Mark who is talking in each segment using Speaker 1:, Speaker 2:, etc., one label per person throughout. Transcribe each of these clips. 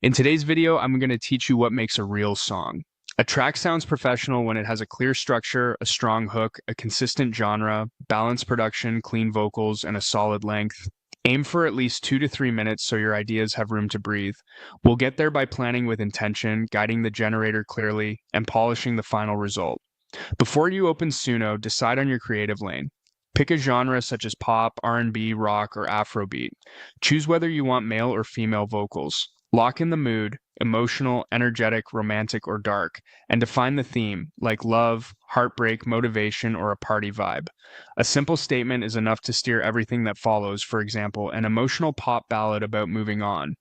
Speaker 1: In today's video, I'm going to teach you what makes a real song. A track sounds professional when it has a clear structure, a strong hook, a consistent genre, balanced production, clean vocals, and a solid length. Aim for at least 2 to 3 minutes so your ideas have room to breathe. We'll get there by planning with intention, guiding the generator clearly, and polishing the final result. Before you open Suno, decide on your creative lane. Pick a genre such as pop, R&B, rock, or Afrobeat. Choose whether you want male or female vocals. Lock in the mood, emotional, energetic, romantic, or dark, and define the theme, like love, heartbreak, motivation, or a party vibe. A simple statement is enough to steer everything that follows, for example, an emotional pop ballad about moving on.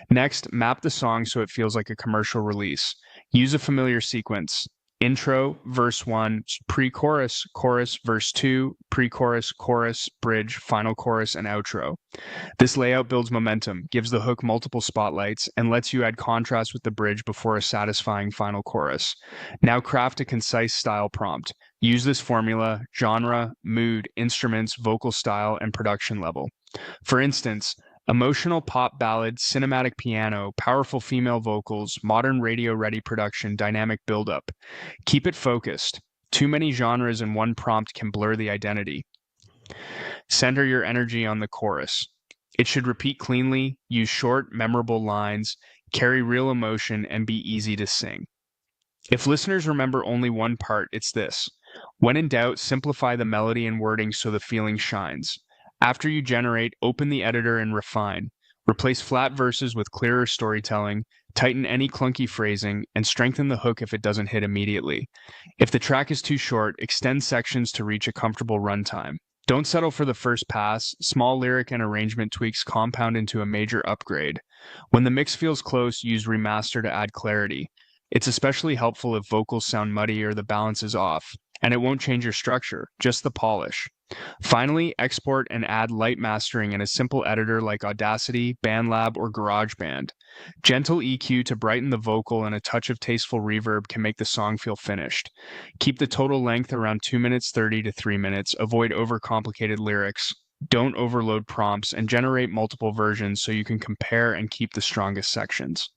Speaker 1: Next, map the song so it feels like a commercial release. Use a familiar sequence. Intro, verse 1, pre-chorus, chorus, verse 2, pre-chorus, chorus, bridge, final chorus, and outro. This layout builds momentum, gives the hook multiple spotlights, and lets you add contrast with the bridge before a satisfying final chorus. Now craft a concise style prompt. Use this formula: genre, mood, instruments, vocal style, and production level. For instance, emotional pop ballad, cinematic piano, powerful female vocals, modern radio-ready production, dynamic build-up. Keep it focused. Too many genres in one prompt can blur the identity. Center your energy on the chorus. It should repeat cleanly, use short, memorable lines, carry real emotion, and be easy to sing. If listeners remember only one part, it's this. When in doubt, simplify the melody and wording so the feeling shines. After you generate, open the editor and refine. Replace flat verses with clearer storytelling, tighten any clunky phrasing, and strengthen the hook if it doesn't hit immediately. If the track is too short, extend sections to reach a comfortable runtime. Don't settle for the first pass. Small lyric and arrangement tweaks compound into a major upgrade. When the mix feels close, use remaster to add clarity. It's especially helpful if vocals sound muddy or the balance is off, and it won't change your structure, just the polish. Finally, export and add light mastering in a simple editor like Audacity, BandLab, or GarageBand. Gentle EQ to brighten the vocal and a touch of tasteful reverb can make the song feel finished. Keep the total length around 2 minutes 30 to 3 minutes, avoid overcomplicated lyrics, don't overload prompts, and generate multiple versions so you can compare and keep the strongest sections.